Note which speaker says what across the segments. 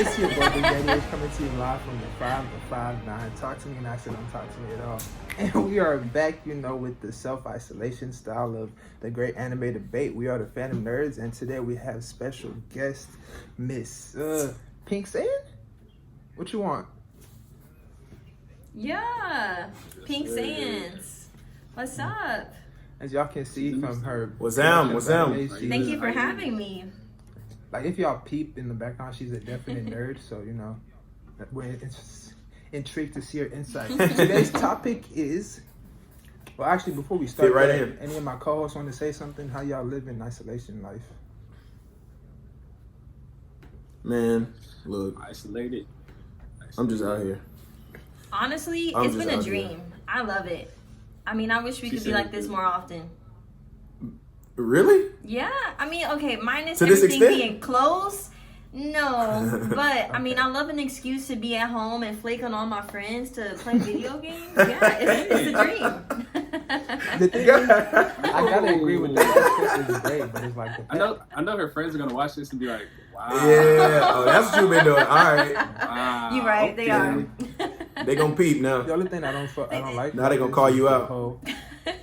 Speaker 1: It's your boy Vegeta coming to you live from the 5 to 5 9. Talk to me and I said don't talk to me at all. And we are back, with the self-isolation style of the great anime debate. We are the Phantom Nerds, and today we have special guest Miss Pink Saiyan. What you want?
Speaker 2: Yeah, Pink Saiyans. What's up?
Speaker 1: As y'all can see from her,
Speaker 3: What's up?
Speaker 2: Thank you for having me.
Speaker 1: Like, if y'all peep in the background, she's a definite nerd, so we're intrigued to see her insight. Today's topic is, well, actually, before we start, any of my co-hosts want to say something? How y'all live in isolation life?
Speaker 3: Man, look,
Speaker 4: Isolated.
Speaker 3: I'm just out here.
Speaker 2: Honestly, it's been a dream. I love it. I mean, I wish we could be like this more often.
Speaker 3: Really?
Speaker 2: Yeah. I mean, okay, minus
Speaker 3: to this
Speaker 2: everything
Speaker 3: extent?
Speaker 2: being close. No. But, I mean, I love an excuse to be at home and flake on all my friends to play video games. Yeah, it's a dream.
Speaker 1: The thing is, I gotta agree with that. It's great, but it's like
Speaker 4: I know her friends are gonna watch this and be like, wow.
Speaker 3: Yeah. Oh, that's what you've been doing. All right.
Speaker 4: Wow.
Speaker 2: You're right. They are.
Speaker 3: They gonna peep now.
Speaker 1: The only thing I don't like.
Speaker 3: Now they gonna call you out.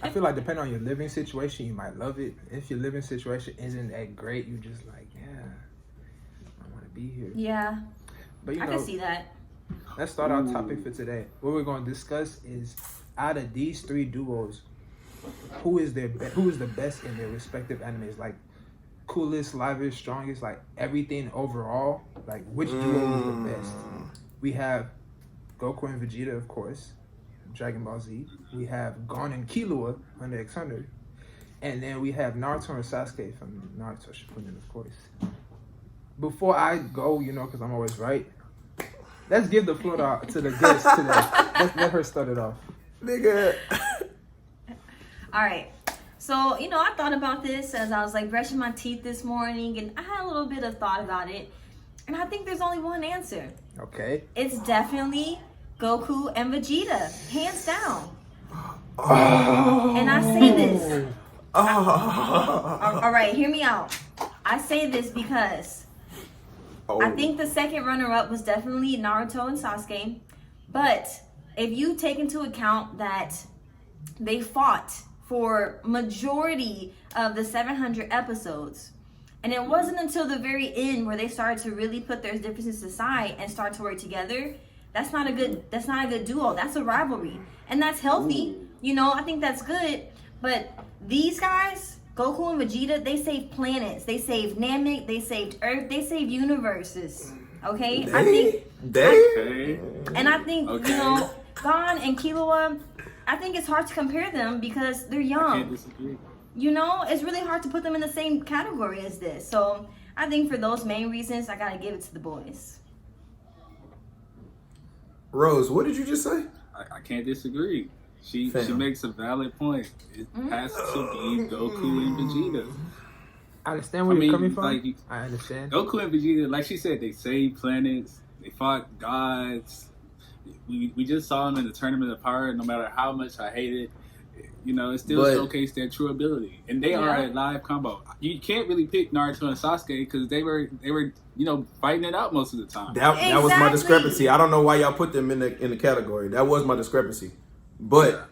Speaker 1: I feel like depending on your living situation, you might love it. If your living situation isn't that great, you just like, yeah, I want to be here.
Speaker 2: Yeah.
Speaker 1: But
Speaker 2: I can see that.
Speaker 1: Let's start our topic for today. What we're going to discuss is, out of these three duos, who is the best in their respective animes? Like, coolest, livest, strongest, like everything overall. Like, which duo is the best? We have Goku and Vegeta, of course. Dragon Ball Z. We have Gon and Killua on the X100. And then we have Naruto and Sasuke from Naruto Shippuden, of course. Before I go, because I'm always right, let's give the floor to the guest today. Let's let her start it off.
Speaker 3: Nigga.
Speaker 2: All right. So, I thought about this as I was like brushing my teeth this morning, and I had a little bit of thought about it. And I think there's only one answer.
Speaker 1: Okay.
Speaker 2: It's definitely Goku and Vegeta, hands down.
Speaker 3: Oh.
Speaker 2: And I say this.
Speaker 3: Oh.
Speaker 2: All right, hear me out. I say this because I think the second runner-up was definitely Naruto and Sasuke. But if you take into account that they fought for majority of the 700 episodes, and it wasn't until the very end where they started to really put their differences aside and start to work together. That's not a good duo. That's a rivalry. And that's healthy. I think that's good. But these guys, Goku and Vegeta, they saved planets. They saved Namek. They saved Earth. They saved universes. Okay?
Speaker 3: And
Speaker 2: I think, Gon and Killua, I think it's hard to compare them because they're young.
Speaker 4: I can't disagree.
Speaker 2: It's really hard to put them in the same category as this. So I think for those main reasons, I got to give it to the boys.
Speaker 3: Rose, what did you just say?
Speaker 4: I can't disagree. She makes a valid point. It has to be Goku and Vegeta.
Speaker 1: I understand where you're coming from.
Speaker 4: Like,
Speaker 1: I understand.
Speaker 4: Goku and Vegeta, like she said, they saved planets. They fought gods. We just saw them in the Tournament of Power. No matter how much I hate it, it still showcased their true ability. And they are a live combo. You can't really pick Naruto and Sasuke because they were fighting it out most of the time.
Speaker 3: That was my discrepancy. I don't know why y'all put them in the category. That was my discrepancy. But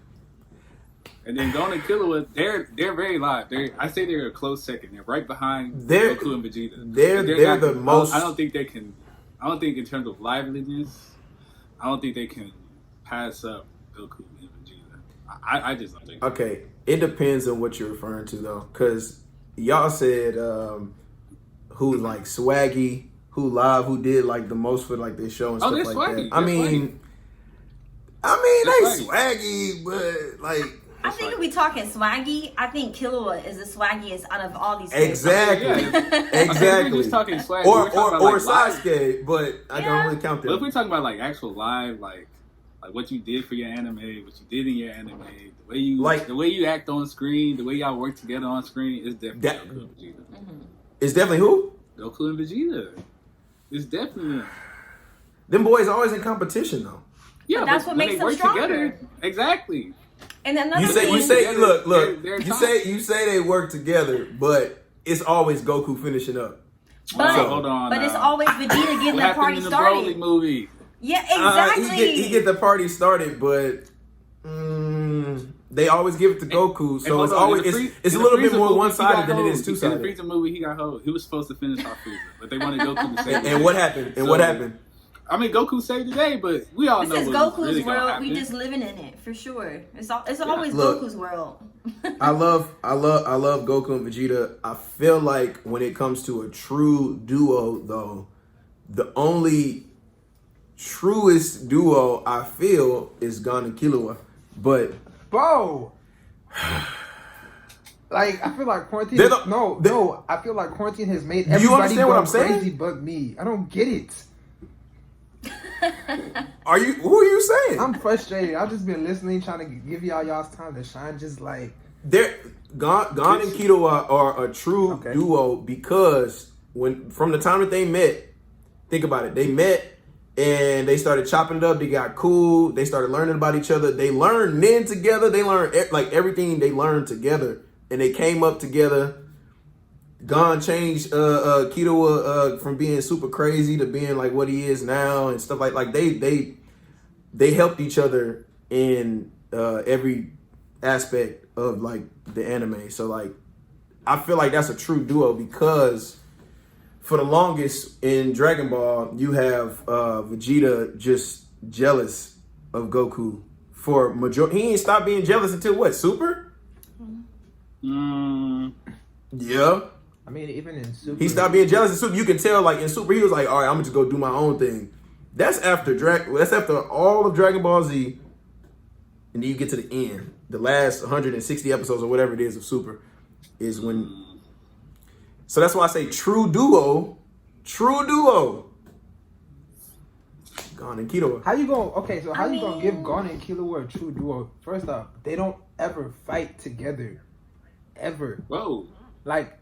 Speaker 4: and then Gon and Killua, they're very live. I say they're a close second. They're right behind Goku and Vegeta.
Speaker 3: They're the most.
Speaker 4: I don't think they can. I don't think in terms of liveliness, I don't think they can pass up Goku and Vegeta. I just don't think.
Speaker 3: Okay, it depends on what you're referring to though, because y'all said who like swaggy, who live, who did like the most for like their show and stuff like
Speaker 4: swaggy.
Speaker 3: that. They swaggy, but like.
Speaker 2: I think if we talking swaggy, I think Killua is the swaggiest out of all these characters.
Speaker 3: Exactly.
Speaker 4: Exactly. We're just talking swaggy.
Speaker 3: Or Sasuke, but I don't really count that.
Speaker 4: But if we're talking about like actual live, like what you did for your anime, what you did in your anime, the way you act on screen, the way y'all work together on screen, is definitely Goku and Vegeta.
Speaker 2: Mm-hmm.
Speaker 3: It's definitely who?
Speaker 4: Goku and Vegeta. It's definitely
Speaker 3: them boys always in competition though.
Speaker 2: Yeah, but that's what makes them stronger. Together,
Speaker 4: exactly.
Speaker 2: And then
Speaker 3: you say look. You say they work together, but it's always Goku finishing up.
Speaker 2: But,
Speaker 4: hold on.
Speaker 2: But it's always Vegeta getting the party
Speaker 4: in the
Speaker 2: started.
Speaker 4: Broly movie?
Speaker 2: Yeah, exactly.
Speaker 3: He get the party started, but they always give it to Goku, so it's always it's a little bit more one sided than it is two sided.
Speaker 4: In the Frieza movie, he got hold. He was supposed to finish off Frieza, but they wanted Goku to save.
Speaker 3: And what happened? And what happened?
Speaker 4: I mean, Goku saved the day, but we all know
Speaker 2: this is
Speaker 4: what
Speaker 2: Goku's
Speaker 4: really
Speaker 2: world. We just living in it for sure. It's always
Speaker 3: Look,
Speaker 2: Goku's world.
Speaker 3: I love Goku and Vegeta. I feel like when it comes to a true duo, though, the only truest duo I feel is Gon and Killua. But
Speaker 1: bro, like I feel like quarantine. No, I feel like quarantine has made everybody
Speaker 3: you understand what I'm
Speaker 1: crazy
Speaker 3: saying?
Speaker 1: but me. I don't get it.
Speaker 3: Who are you saying?
Speaker 1: I'm frustrated. I've just been listening, trying to give y'all's time to shine. Just like
Speaker 3: Gon and Killua are a true duo because from the time that they met, think about it. They met and they started chopping it up. They got cool. They started learning about each other. They learned men together. They learned like everything they learned together, and they came up together. Gon changed Killua from being super crazy to being like what he is now and stuff like they helped each other in every aspect of like the anime. So like I feel like that's a true duo because for the longest in Dragon Ball you have Vegeta just jealous of Goku for majority. He ain't stopped being jealous until what, Super? Yeah.
Speaker 1: I mean, even in Super,
Speaker 3: he stopped being jealous in Super. You can tell, like in Super, he was like, "All right, I'm gonna just go do my own thing." That's after all of Dragon Ball Z, and then you get to the end. The last 160 episodes or whatever it is of Super is when. So that's why I say true duo. Gon and Killua.
Speaker 1: How you gonna give Gon and Killua a true duo? First off, they don't ever fight together, ever.
Speaker 4: Whoa.
Speaker 1: Like.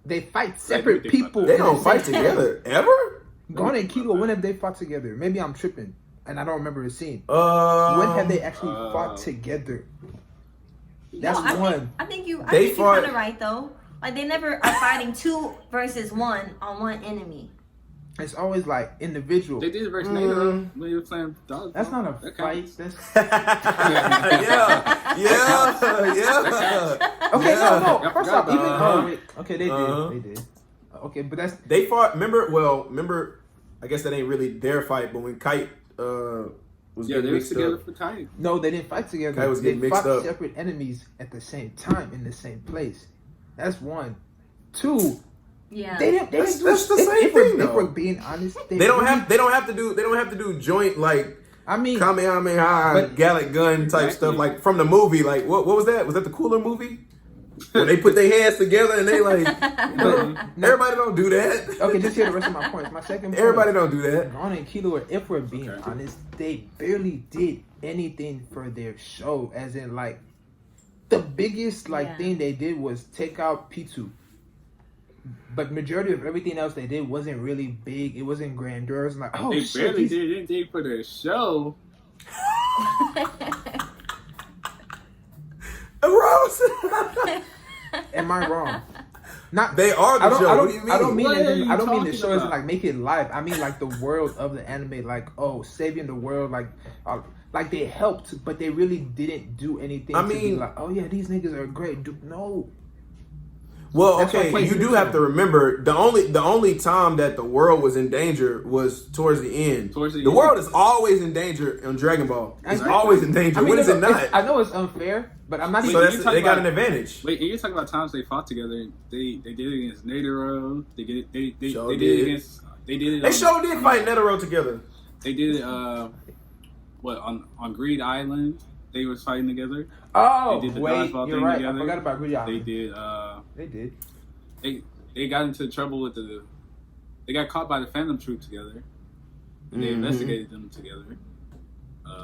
Speaker 1: They fight separate people.
Speaker 3: They don't fight together ever.
Speaker 1: Gon and Killua, when have they fought together? Maybe I'm tripping, and I don't remember a scene. When have they actually fought together? That's one.
Speaker 2: I think you're kind of right though. Like they never are fighting 2 versus 1 on one enemy.
Speaker 1: It's always like individual.
Speaker 4: They did it versus Naruto when you were playing dog.
Speaker 1: That's not a fight. That's
Speaker 3: yeah.
Speaker 1: Okay, no. First off, okay, they did. Okay, but that's
Speaker 3: they fought. Remember. I guess that ain't really their fight, but when Kite was getting mixed
Speaker 4: together
Speaker 3: up.
Speaker 4: for Kite.
Speaker 1: No, they didn't fight together.
Speaker 3: Kite was getting mixed
Speaker 1: fought
Speaker 3: up.
Speaker 1: Separate enemies at the same time in the same place. That's one. 2.
Speaker 2: Yeah,
Speaker 3: That's the same thing.
Speaker 1: If we're being honest,
Speaker 3: they don't have to do joint like.
Speaker 1: I mean,
Speaker 3: Kamehameha, Gallic gun type stuff like from the movie. Like what was that? Was that the Cooler movie? When they put their hands together and they like, everybody don't do that.
Speaker 1: Okay, just hear the rest of my points. My second point.
Speaker 3: Everybody don't do that.
Speaker 1: Gon and Killua, if we're being honest, they barely did anything for their show. As in, like, the biggest thing they did was take out P2. But majority of everything else they did wasn't really big. It wasn't grandeur. It was like,
Speaker 4: they barely did anything for their show.
Speaker 3: Rose.
Speaker 1: Am I wrong? Not
Speaker 3: they are the show. What do you mean?
Speaker 1: I don't mean the show isn't like make it live. I mean like the world of the anime, like saving the world, like they helped, but they really didn't do anything. To be like, oh yeah, these niggas are great. Dude, no.
Speaker 3: Well, okay, you do have to remember the only time that the world was in danger was towards the end. The world is always in danger on Dragon Ball. It's always in danger. When is it not?
Speaker 1: I know it's unfair, but I'm not.
Speaker 3: So they got an advantage.
Speaker 4: Wait, you're talking about times they fought together. They did it against Netero. They did it against. They did it.
Speaker 3: They sure did fight Netero together.
Speaker 4: They did it. On Greed Island. They was fighting together.
Speaker 1: Oh,
Speaker 4: they did the
Speaker 1: wait, you're right.
Speaker 4: Together.
Speaker 1: I forgot about Greed Island.
Speaker 4: They did.
Speaker 1: They did.
Speaker 4: They got into trouble with They got caught by the Phantom Troop together. And they investigated them together.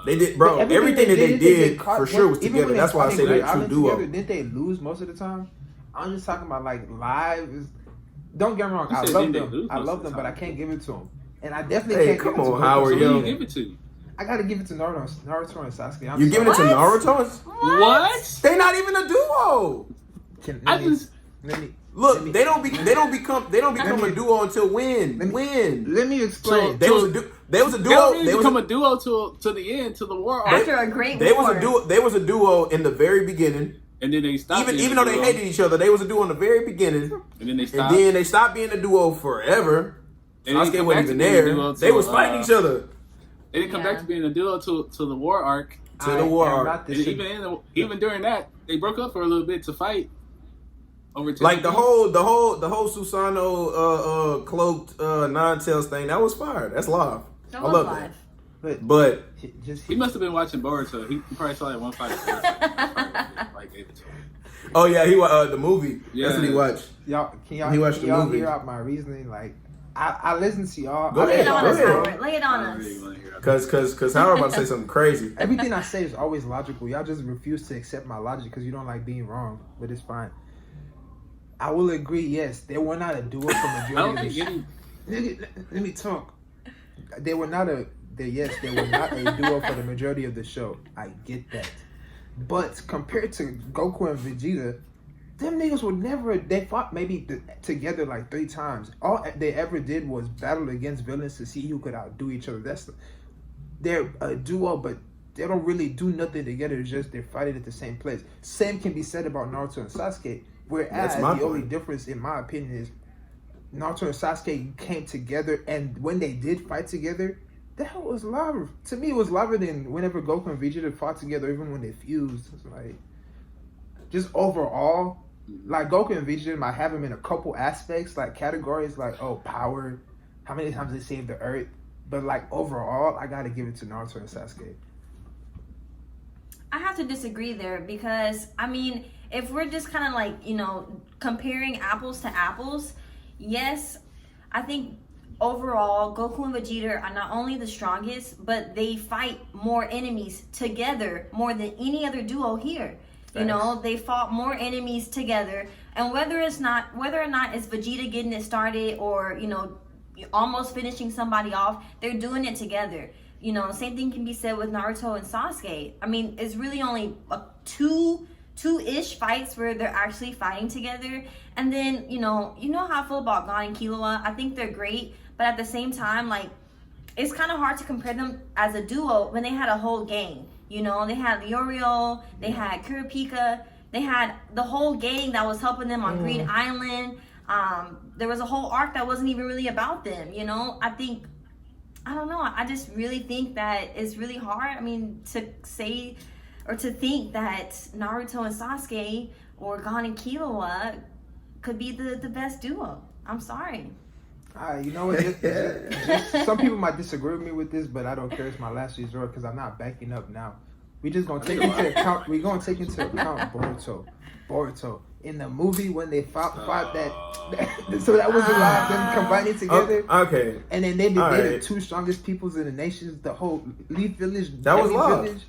Speaker 3: They did, bro. Everything that they did for sure was together. That's why I say they're a true duo.
Speaker 1: Didn't they lose most of the time? I'm just talking about like live. Don't get me wrong. I love them, but I can't give it to them. And I definitely can't give it to them.
Speaker 3: Howard,
Speaker 4: yo. Give it to you.
Speaker 1: I gotta give it to Naruto and Sasuke.
Speaker 3: You giving it to Naruto?
Speaker 4: What?
Speaker 3: They not even a duo.
Speaker 1: Let me
Speaker 3: Look, they don't become a duo until when?
Speaker 1: Let me explain.
Speaker 3: So they was a duo.
Speaker 4: They don't really become a duo to the end, to the war.
Speaker 2: After a great
Speaker 3: They
Speaker 2: war.
Speaker 3: was a duo. They was a duo in the very beginning.
Speaker 4: And then they stopped.
Speaker 3: Even though they hated each other, they was a duo in the very beginning.
Speaker 4: And then they stopped.
Speaker 3: And then they stopped being a duo forever. Sasuke wasn't even there. They was fighting each other.
Speaker 4: They didn't come back to being a duo to the war arc.
Speaker 3: To the war arc.
Speaker 4: And even during that, they broke up for a little bit to fight. Over
Speaker 3: like the whole Susanoo cloaked Nine-Tails thing, that was fire. That's live. I love that. But
Speaker 4: he must have been watching Boruto. He probably saw that one fight. Like gave it to him.
Speaker 3: Oh yeah, he the movie. Yeah. That's what he watched.
Speaker 1: Can y'all hear out my reasoning? Like I listen to y'all.
Speaker 3: Go ahead.
Speaker 2: Lay it on us.
Speaker 3: Cause Howard about to say something crazy.
Speaker 1: Everything I say is always logical. Y'all just refuse to accept my logic because you don't like being wrong. But it's fine. I will agree. Yes, they were not a duo for majority of the Let me talk. They were not a duo for the majority of the show. I get that. But compared to Goku and Vegeta, them niggas would never. They fought maybe together like 3 times. All they ever did was battle against villains to see who could outdo each other. They're a duo, but they don't really do nothing together. It's just they're fighting at the same place. Same can be said about Naruto and Sasuke. Whereas the only difference, in my opinion, is Naruto and Sasuke came together, and when they did fight together, that was live. To me, it was liver than whenever Goku and Vegeta fought together, even when they fused. It's like, just overall, like Goku and Vegeta might have them in a couple aspects, like categories, like power, how many times they saved the Earth, but like overall, I gotta give it to Naruto and Sasuke.
Speaker 2: I have to disagree there because I mean, if we're just kind of like comparing apples to apples, yes, I think overall Goku and Vegeta are not only the strongest, but they fight more enemies together more than any other duo here. Thanks. They fought more enemies together, and whether or not it's Vegeta getting it started or almost finishing somebody off, they're doing it together. Same thing can be said with Naruto and Sasuke. I mean, it's really only two-ish fights where they're actually fighting together. And then, you know how I feel about Gon and Killua. I think they're great, but at the same time, like, it's kind of hard to compare them as a duo when they had a whole gang. They had Leorio, they had Kurapika, they had the whole gang that was helping them on Green Island. There was a whole arc that wasn't even really about them, I don't know. I just really think that it's really hard. I mean, to say or to think that Naruto and Sasuke or Gon and Killua could be the best duo. I'm sorry.
Speaker 1: You know what? Just some people might disagree with me with this, but I don't care. It's my last resort because I'm not backing up now. We just gonna take into account. We're gonna take into account Boruto. In the movie when they fought that so that was alive, them combining together.
Speaker 3: Okay.
Speaker 1: And then they're the 2 strongest peoples in the nations, the whole Leaf Village.
Speaker 3: That was live.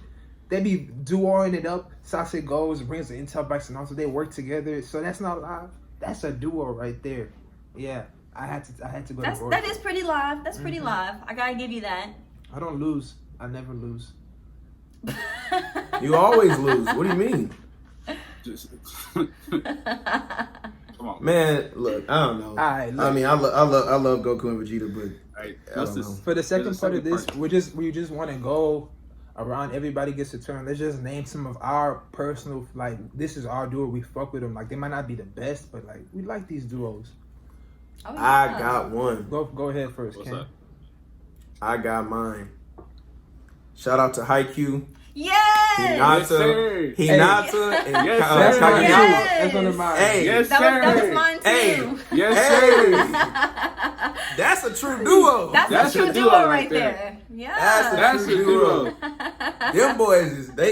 Speaker 1: They be duoing it up. Sasuke goes, brings the intel back to Naruto. They work together. So that's not live. That's a duo right there. Yeah. I had to go to Boruto.
Speaker 2: That is pretty live. That's pretty live. I gotta give you that.
Speaker 1: I don't lose. I never lose.
Speaker 3: You always lose. What do you mean?
Speaker 4: Come on,
Speaker 3: man. Look, I don't know. All right, I mean, I love Goku and Vegeta, but I don't know.
Speaker 1: For the second part of this, we just want to go around. Everybody gets a turn. Let's just name some of our personal, like, this is our duo. We fuck with them. Like, they might not be the best, but like, we like these duos.
Speaker 2: Oh, yeah.
Speaker 3: I got one.
Speaker 1: Go ahead first,
Speaker 4: What's
Speaker 1: Ken.
Speaker 4: up?
Speaker 3: I got mine. Shout out to Haikyuu.
Speaker 2: Yes!
Speaker 3: Hinata, and
Speaker 4: Yes, sir.
Speaker 3: Kageyama.
Speaker 1: That's one of mine.
Speaker 3: Hey,
Speaker 4: Yes,
Speaker 2: That
Speaker 4: sir.
Speaker 2: was mine too.
Speaker 3: Hey.
Speaker 4: Yes, sir.
Speaker 3: That's a true duo.
Speaker 2: That's a true duo right there. Yeah.
Speaker 3: That's a true duo. Them boys they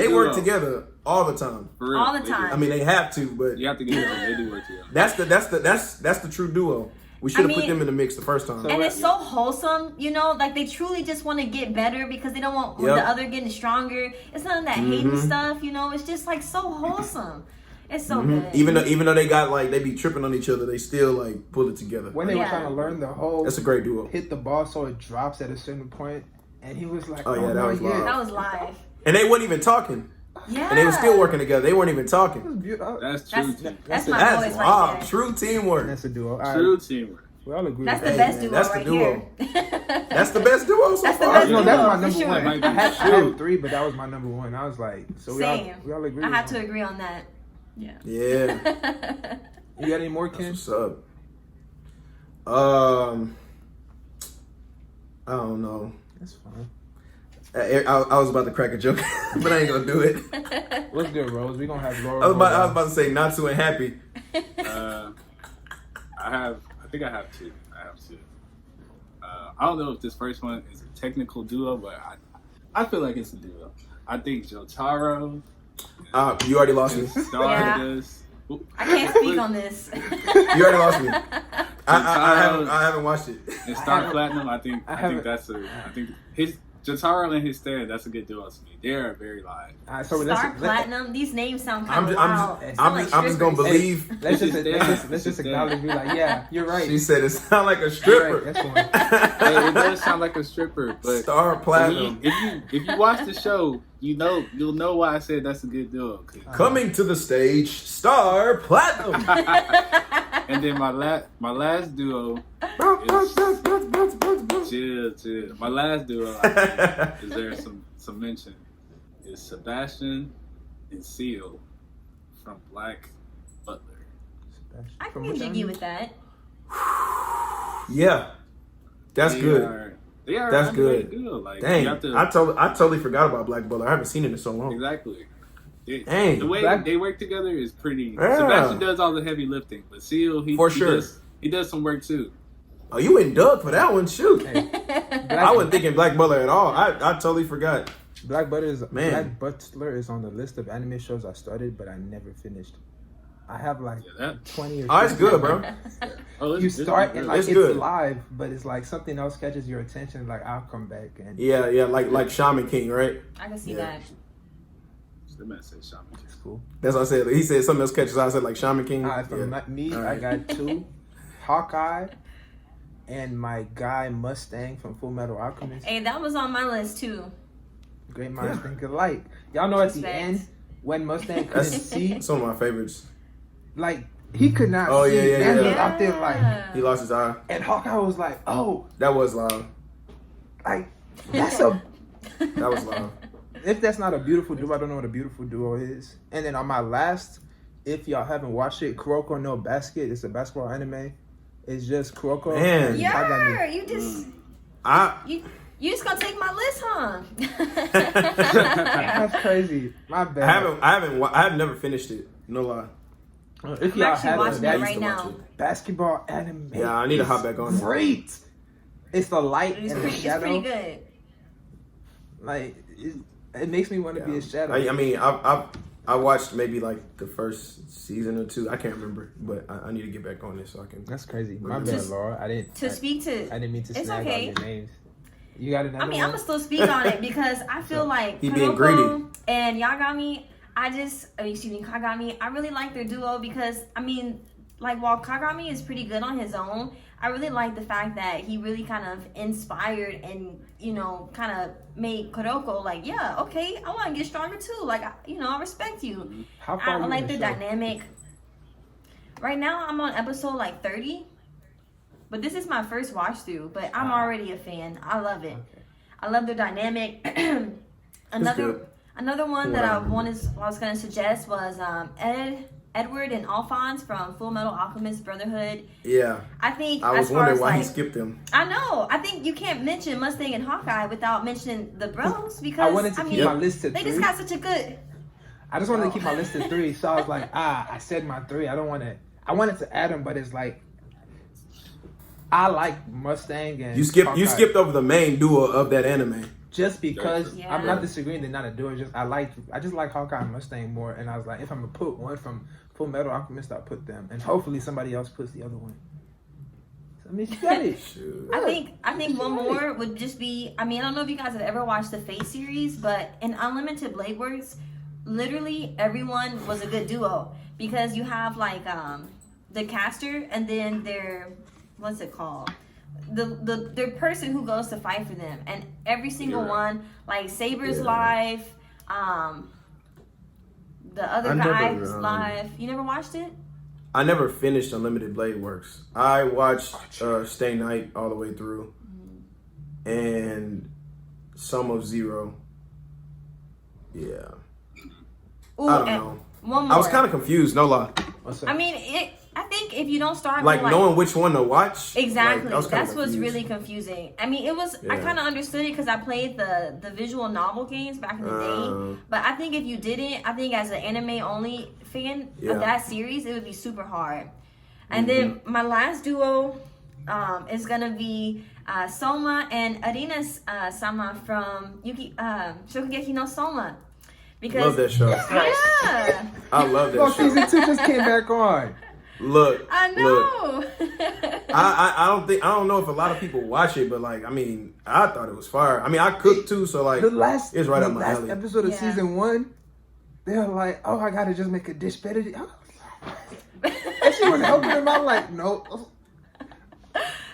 Speaker 3: work
Speaker 4: duo.
Speaker 3: together all the time.
Speaker 4: For real,
Speaker 2: All the
Speaker 4: they
Speaker 2: time.
Speaker 4: do.
Speaker 3: I mean, they have to, but
Speaker 4: You have to get it. They do work together.
Speaker 3: that's the true duo. We should have put them in the mix the first time.
Speaker 2: And it's so wholesome, like they truly just want to get better because they don't want the other getting stronger. It's none of that hating stuff, It's just like so wholesome. It's so good.
Speaker 3: Even though they got like they be tripping on each other, they still like pull it together.
Speaker 1: When they were trying to learn the whole,
Speaker 3: that's a great duo.
Speaker 1: Hit the ball so it drops at a certain point, and he was like,
Speaker 3: that was live.
Speaker 2: That was live.
Speaker 3: And they weren't even talking.
Speaker 2: Yeah.
Speaker 3: And they were still working together. They weren't even talking.
Speaker 4: That's true.
Speaker 2: That's my
Speaker 3: That's
Speaker 2: boys
Speaker 3: wow.
Speaker 2: right there.
Speaker 3: True teamwork.
Speaker 1: That's a duo.
Speaker 4: True teamwork.
Speaker 1: We all agree.
Speaker 2: That's
Speaker 1: with
Speaker 2: the
Speaker 1: that.
Speaker 2: best duo
Speaker 3: That's the
Speaker 2: right
Speaker 3: duo.
Speaker 2: here.
Speaker 3: That's the best duo so
Speaker 2: That's the
Speaker 3: far.
Speaker 2: best
Speaker 1: No,
Speaker 2: duo.
Speaker 1: that's my
Speaker 2: for
Speaker 1: number
Speaker 2: sure.
Speaker 1: one.
Speaker 4: Might be
Speaker 1: I had
Speaker 3: true.
Speaker 1: 3, but that was my number one. I was like, so
Speaker 2: Same.
Speaker 1: we all agree.
Speaker 2: I
Speaker 1: with
Speaker 2: have
Speaker 1: that.
Speaker 2: to agree on that.
Speaker 3: Yeah.
Speaker 1: You got any more, Ken?
Speaker 3: What's up? I don't know.
Speaker 1: That's fine.
Speaker 3: I was about to crack a joke, but I ain't gonna do it.
Speaker 1: What's good, Rose? We gonna have Laura.
Speaker 3: I was about to say not too happy.
Speaker 4: I think I have two. I don't know if this first one is a technical duo, but I feel like it's a duo. I think Jotaro.
Speaker 3: You already lost me.
Speaker 4: Stardust.
Speaker 2: I can't speak on this.
Speaker 3: You already lost me. I haven't watched it.
Speaker 4: And Star Platinum, I think his Jotaro and his stand, that's a good duo to me. They are very live.
Speaker 2: Star Platinum, these names sound kind of wild.
Speaker 3: I'm just gonna believe.
Speaker 1: Let's just acknowledge. Be like, yeah, you're right.
Speaker 3: She said it sound like a stripper.
Speaker 1: Right, that's one.
Speaker 4: It does sound like a stripper, but
Speaker 3: Star Platinum.
Speaker 4: If you watch the show, you'll know why I said that's a good duo.
Speaker 3: Coming to the stage, Star Platinum.
Speaker 4: And then my last duo is chill. My last duo, I think, is there some mention, is Sebastian and Seal from Black Butler.
Speaker 2: I can get jiggy with that.
Speaker 3: Yeah, that's good.
Speaker 4: They are
Speaker 3: that's good.
Speaker 4: Duo. Like,
Speaker 3: dang, I totally forgot about Black Butler. I haven't seen it in so long.
Speaker 4: Exactly.
Speaker 3: Dang,
Speaker 4: the way they work together is pretty.
Speaker 3: Yeah.
Speaker 4: Sebastian does all the heavy lifting, but Seal he does some work too.
Speaker 3: Oh, you went Doug for that one, shoot.
Speaker 1: Hey,
Speaker 3: I wasn't thinking Black Butler at all. I totally forgot.
Speaker 1: Black Butler is on the list of anime shows I started, but I never finished. I have like 20 or 30.
Speaker 3: Oh, it's good, bro.
Speaker 1: You start and like it's
Speaker 3: good.
Speaker 1: live, but it's like something else catches your attention. Like I'll come back and
Speaker 3: yeah, like Shaman King, right?
Speaker 2: I can see that.
Speaker 4: The man said Shaman King.
Speaker 1: It's cool.
Speaker 3: That's what I said. He said something else catches. I said like Shaman King.
Speaker 1: I got 2, Hawkeye, and my guy Mustang from Full Metal Alchemist.
Speaker 2: Hey, that was on my list too.
Speaker 1: Great minds think alike. Y'all know at the end when Mustang couldn't see,
Speaker 3: That's one of my favorites.
Speaker 1: like he could not see.
Speaker 3: Yeah.
Speaker 1: Man was out there like
Speaker 3: he lost his eye.
Speaker 1: And Hawkeye was like, "Oh,
Speaker 3: that was loud.
Speaker 1: Like that's a
Speaker 3: that was loud.
Speaker 1: If that's not a beautiful duo, I don't know what a beautiful duo is. And then on my last, if y'all haven't watched it, Kuroko no Basket. It's a basketball anime. It's just Kuroko.
Speaker 3: Man,
Speaker 2: you just gonna take my list, huh?
Speaker 1: That's crazy. My bad.
Speaker 3: I've never finished it. No lie.
Speaker 1: If y'all haven't,
Speaker 2: that right now.
Speaker 1: Basketball anime.
Speaker 3: Yeah, I need to hop back on it.
Speaker 1: Great. It's the light and the shadow.
Speaker 2: It's pretty good.
Speaker 1: Like it makes me want to be a shadow.
Speaker 3: I mean, I watched maybe like the first season or 2. I can't remember, but I need to get back on this so I can.
Speaker 1: That's crazy. My bad, Laura. I didn't mean to snag all your names. You got another one?
Speaker 2: I'm gonna still speak on it because I feel like
Speaker 3: he being greedy.
Speaker 2: And Yagami, Kagami, I really like their duo because while Kagami is pretty good on his own, I really like the fact that he really kind of inspired and, kind of made Kuroko like, yeah, okay, I want to get stronger too. Like, I respect you.
Speaker 1: How far
Speaker 2: I like the dynamic. Right now, I'm on episode like 30. But this is my first watch through, but I'm already a fan. I love it. Okay. I love the dynamic. Another one that I was going to suggest was Edward and Alphonse from Full Metal Alchemist Brotherhood.
Speaker 3: Yeah.
Speaker 2: I
Speaker 3: was wondering why he skipped them.
Speaker 2: I know. I think you can't mention Mustang and Hawkeye without mentioning the bros because
Speaker 1: I wanted to keep my list to 3.
Speaker 2: They just got such a good.
Speaker 1: I just wanted to keep my list to 3, so I was like, I said my 3. I wanted to add them, but it's like. I like Mustang and
Speaker 3: you skipped over the main duo of that anime.
Speaker 1: Just because I'm not disagreeing they're not a duo. I just like Hawkeye and Mustang more, and I was like, if I'm gonna put one from Full Metal Alchemist, I'll put them, and hopefully somebody else puts the other one. So, I mean, she got it.
Speaker 2: I think one more would just be. I don't know if you guys have ever watched the Fate series, but in Unlimited Blade Works, literally everyone was a good duo because you have like the caster and then their. What's it called? The person who goes to fight for them, and every single one, like Saber's life, the other guy was live. You never watched it?
Speaker 3: I never finished Unlimited Blade Works. I watched Stay Night all the way through, and some of Zero. Yeah.
Speaker 2: Ooh,
Speaker 3: I don't know.
Speaker 2: One more.
Speaker 3: I was kind of confused, no lie.
Speaker 2: I mean, I think if you don't start
Speaker 3: like knowing which one to watch.
Speaker 2: Exactly.
Speaker 3: Like,
Speaker 2: that's what's really confusing. I mean, it was. Yeah. I kind of understood it because I played the visual novel games back in the day. But I think if you didn't, I think as an anime only fan of that series, it would be super hard. And then my last duo is gonna be Soma and Arina Sama from Shokugeki no Soma. Because,
Speaker 3: love that show.
Speaker 2: Yeah.
Speaker 3: I love that show.
Speaker 1: Season 2 just came back on.
Speaker 3: Look,
Speaker 2: I know.
Speaker 3: Look. I don't know if a lot of people watch it, but like, I mean, I thought it was fire. I mean, I cook too, so like, it's right up my alley.
Speaker 1: The last episode of season 1, they're like, "Oh, I gotta just make a dish better." And she was helping them out, like, "No."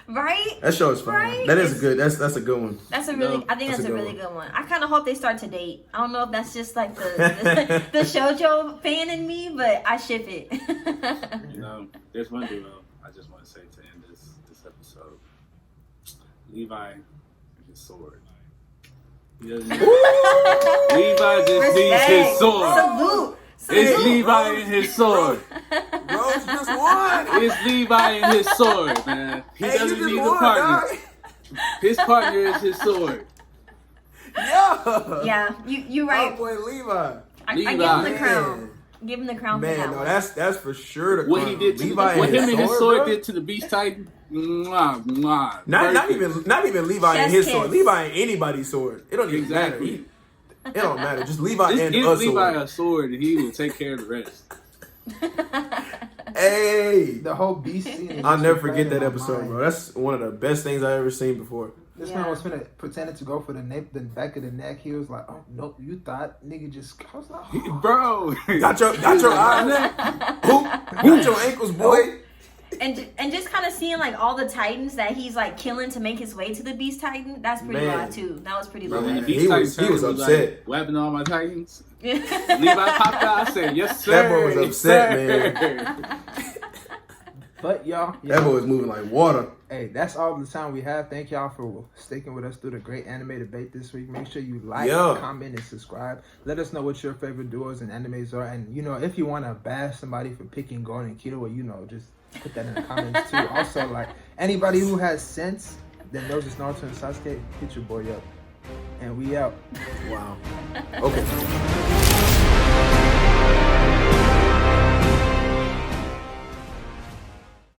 Speaker 2: Right?
Speaker 3: That show is fun. Right? That is a good. That's a good one.
Speaker 2: That's a really. I think that's a really good one. I kind of hope they start to date. I don't know if that's just like the shoujo fan in me, but I ship it.
Speaker 4: You know, there's one duo I just want to say to end this episode. Levi and his sword. Levi just needs his sword.
Speaker 2: Salute.
Speaker 4: It's Levi and his sword.
Speaker 3: Rose just won.
Speaker 4: It's Levi and his sword, man. He doesn't need a partner. Dog. His partner is his sword.
Speaker 2: Yeah, you right.
Speaker 3: Oh boy, Levi.
Speaker 2: I give him the crown. Give him the crown.
Speaker 3: Man,
Speaker 2: for that
Speaker 3: no, that's for sure the
Speaker 4: what he did to
Speaker 3: Levi
Speaker 4: what him and his sword
Speaker 3: bro?
Speaker 4: did to the Beast Titan. Mwah, mwah.
Speaker 3: Not even Levi and his sword. Levi and anybody's sword. It don't even matter. It don't matter. Just Levi and
Speaker 4: give
Speaker 3: a
Speaker 4: Levi
Speaker 3: sword.
Speaker 4: a sword and he will take care of the rest.
Speaker 3: Hey,
Speaker 1: the whole beast scene.
Speaker 3: I'll never forget that episode, bro. That's one of the best things I ever seen before.
Speaker 1: This man was pretending to go for the back of the neck. He was like, "Oh no, you thought nigga just." I was like,
Speaker 4: bro,
Speaker 3: got your eyes, got your ankles, boy.
Speaker 2: And just kind of seeing like all the Titans that he's like killing to make his way to the Beast Titan. That's pretty live too. That was pretty live.
Speaker 3: He was upset.
Speaker 4: Like, weapon all my Titans. Levi popped out. I said, "Yes, sir."
Speaker 3: That boy was upset, man.
Speaker 1: But y'all,
Speaker 3: that boy was moving like water.
Speaker 1: Hey, that's all the time we have. Thank y'all for sticking with us through the great anime debate this week. Make sure you like, comment, and subscribe. Let us know what your favorite duos and animes are. And, if you want to bash somebody for picking Gon Killua, just put that in the comments too. Also, like, anybody who has sense that knows it's Naruto and Sasuke, hit your boy up. And we out.
Speaker 3: Wow. Okay.